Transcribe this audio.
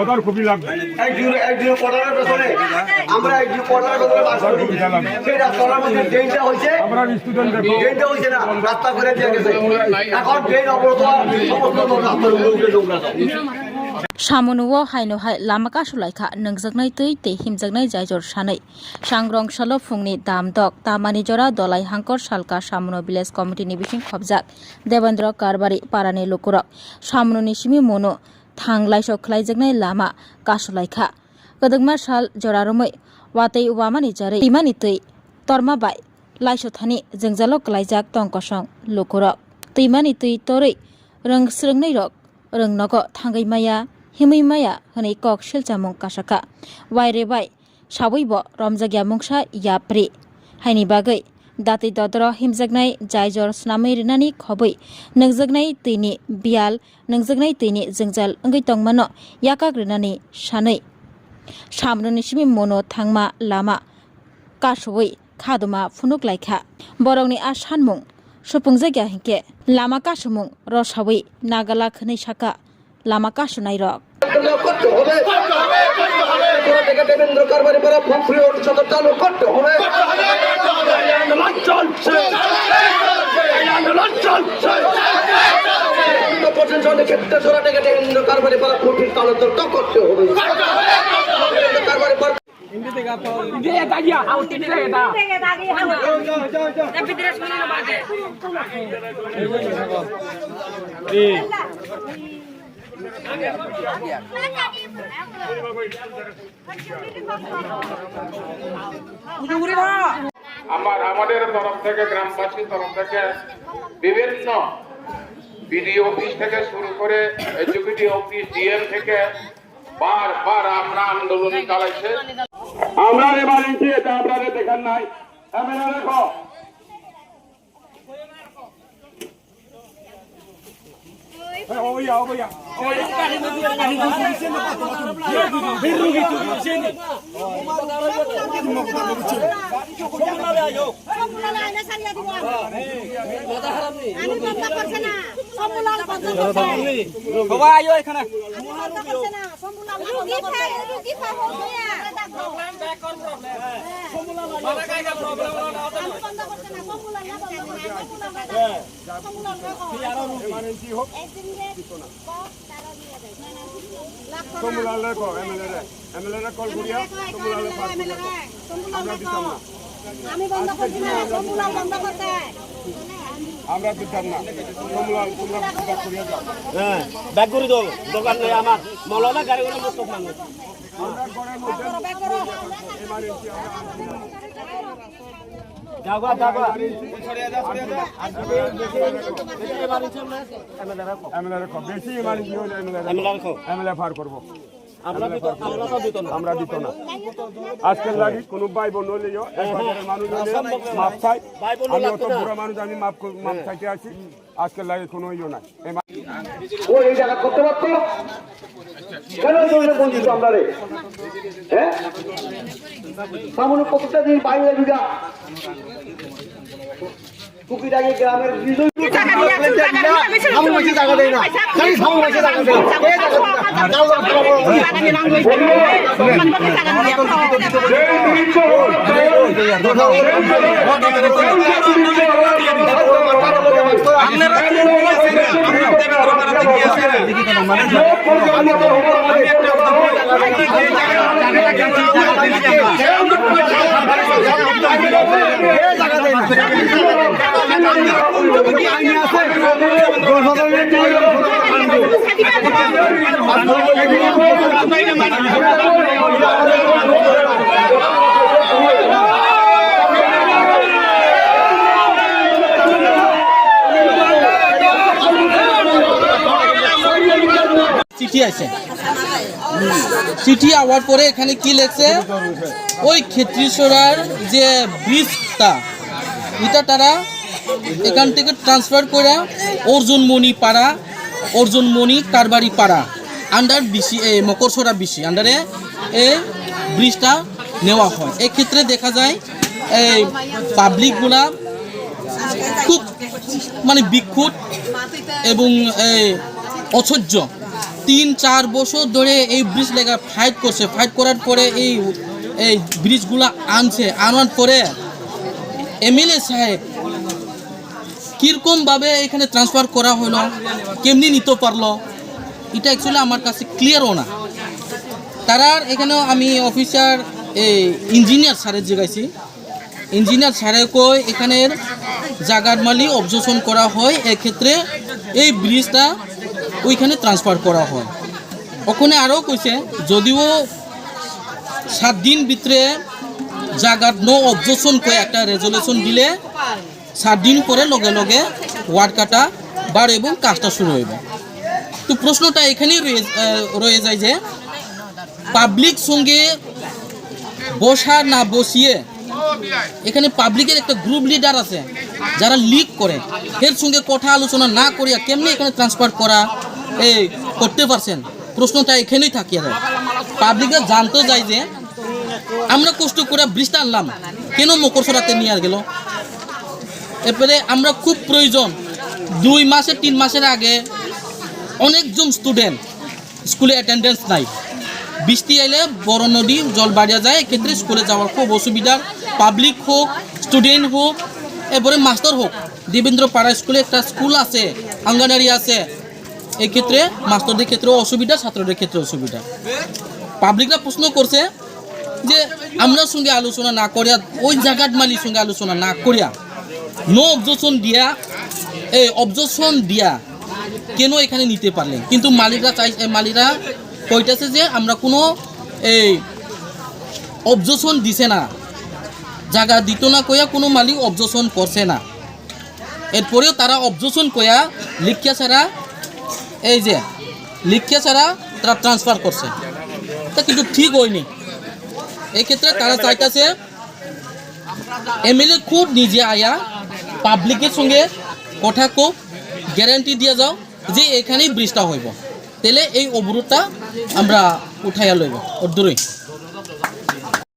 আমার খুবই লাগবে একদিন পড়ানোর পেছনে আমরা একদিন পড়ানোর পেছনে বাস করি সেই রাস্তার মধ্যে ট্রেনটা হয়েছে আমরা স্টুডেন্ট ট্রেনটা হয়েছে না রাস্তা করে দিয়ে গেছে এখন ট্রেন অবরোধ সমস্ত লোক রাস্তার উপরে উঠে দৌড়ানো Samunuo haino hai lamaka sulaikha nangjaknai tui te himjaknai jaijor sanai sangrong salo phungni damdok tamani jora dolai hangkor salka samuno village committee ni bising khobjak Devendra Karbari parani lokurok samunoni simi mono thanglai sokhlaijaknai lama kasulaikha kadangma sal joraromoi watei wamani jare timani tui torma bai laisothani jengjalo klaijak tongkosong lokurok timani tui torei rangsrungnai rok rungnogo thangai maya himui maya honei kok silchamung kasaka waire bai sabuibo romjagya mungsa yapri haini bagai dati dodro himjagnai jaijor snamai rinani khobui nangjagnai tini bial nangjagnai tini jengjal ngai tongmano yakak rinani sanai samroni simi mono thangma lama kasubui khaduma phunuk laikha borongni a sanmung supungjagya hingke lama kasumung rosabui nagala khni saka lama kasunai rok Devendra কারবারি পাড়া ফুলফুলি সদর চালু করতে হবে প্রশাসনের ক্ষেত্রে জোড়া থেকে দেবেন্দ্র কারবারি পাড়া ফুলফুলি স্থানান্তর করতে হবে কারবারি পাড়া আমাদের তরফ থেকে গ্রামবাসীর তরফ থেকে বিভিন্ন বিডিও অফিস থেকে শুরু করে এক্সিকিউটিভ অফিস ডিএম থেকে বারবার আমরা আন্দোলন চালাইছে আমরা এবার এটা আপনারা দেখেন নাই এমএলএ দেখো আমরা দিতাম না ব্যাগ করে দাও দোকান নেই আমার মৌলানা গাড়ি করে মুক্ত মানুষ আমরা দিত না আজকের লাগি কোন ভাই বোন হলেও মানুষ মাপ চাই আমি অত বুড়া মানুষ আমি মাপ চাইতে আছি আজকের লাগে কোনো ইয়ে নাই এই জায়গা করতে পারতো কেন বঞ্চিত আমরা রে হ্যাঁ সামনে প্রত্যেকটা দিন বাইরে বিঘা টুকিটাকি গ্রামের টাকা দেয় না চিঠি আছে চিঠি আওয়ার পরে এখানে কি লেখছে ওই ক্ষেত্রীশ্বরার যে ব্রিজটা এটা তারা এখান থেকে ট্রান্সফার করে অর্জুন মণি কারবারি পাড়া আন্ডার বিসি মকরসরা বিসি আন্ডারে এই ব্রিজটা নেওয়া হয় এক্ষেত্রে দেখা যায় এই পাবলিকগুলা খুব মানে বিক্ষুব্ধ এবং অসহ্য 3-4 বছর ধরে এই ব্রিজ লেগা ফাইট করছে, ফাইট করার পরে এই ব্রিজগুলো আনার পরে এমএলএ সাহেব কীরকমভাবে এখানে ট্রান্সফার করা হলো, কেমনি নিতে পারলো, এটা অ্যাকচুয়ালি আমার কাছে ক্লিয়ারও না। তারা এখানেও আমি অফিসার ইঞ্জিনিয়ার স্যারের জিগাইছি, ইঞ্জিনিয়ার স্যারে কই এখানের জাগার মালি অবজেকশন করা হয়, এক্ষেত্রে এই ব্রিজটা ওইখানে ট্রান্সফার করা হয়। ওখানে আরও কইছে যদিও 7 দিন ভিতরে জাগার নো অবজেকশন করে একটা রেজলিউশন দিলে 7 দিন পরে লগে লগে ওয়ার্ড কাটা বার এবং কাজটা শুরু হইবে। তো প্রশ্নটা এখানেই রয়ে যায় যে পাবলিক সঙ্গে বসা না বসিয়ে এখানে পাবলিকের একটা গ্রুপ লিডার আছে যারা লিক করে, এর সঙ্গে কথা আলোচনা না করিয়া কেমনি এখানে ট্রান্সফার করতে পারছেন, প্রশ্নটা এখানেই থাকিয়া যায়। পাবলিকরা জানতে যায় যে আমরা কষ্ট করে ব্রিজটা আনলাম, কেন মকরসরাতে নিয়ে গেল। এরপরে আমরা খুব প্রয়োজন 2 মাসের 3 মাসের আগে অনেকজন স্টুডেন্ট স্কুলে অ্যাটেন্ডেন্স নাই, বৃষ্টি আইলে বড় নদী জল বাড়িয়া যায়, এক্ষেত্রে স্কুলে যাওয়ার খুব অসুবিধা, পাবলিক হোক স্টুডেন্ট হোক এরপরে মাস্টার হোক। দেবেন্দ্র পাড়া স্কুলে একটা স্কুল আছে, আঙ্গনওয়াড়ি আছে, এক্ষেত্রে মাস্টারদের ক্ষেত্রেও অসুবিধা, ছাত্রদের ক্ষেত্রে অসুবিধা। পাবলিকরা প্রশ্ন করছে যে আমরা সঙ্গে আলোচনা না করিয়া ওই জায়গার মালির সঙ্গে আলোচনা না করিয়া নো অবজেকশন দিয়া কেন এখানে নিতে পারলেন, কিন্তু মালিকরা কইতেছে যে আমরা কোনো অবজেকশন দিছে না, জায়গা দিত না কইয়া কোনো মালিক অবজেকশন করছে না। এরপরেও তারা অবজেকশন কইয়া লিখিয়া ছাড়া তারা ট্রান্সফার করছে, তা কিন্তু ঠিক হয়নি। এক্ষেত্রে তারা চাইতেছে এমএলএ খুব নিজে আয়া পাবলিকের সঙ্গে কথা খুব গ্যারান্টি দিয়ে যাও যে এখানেই ব্রিজটা হইব, তাহলে এই অবরোধটা আমরা উঠাইয়া লইব ওর দূরই।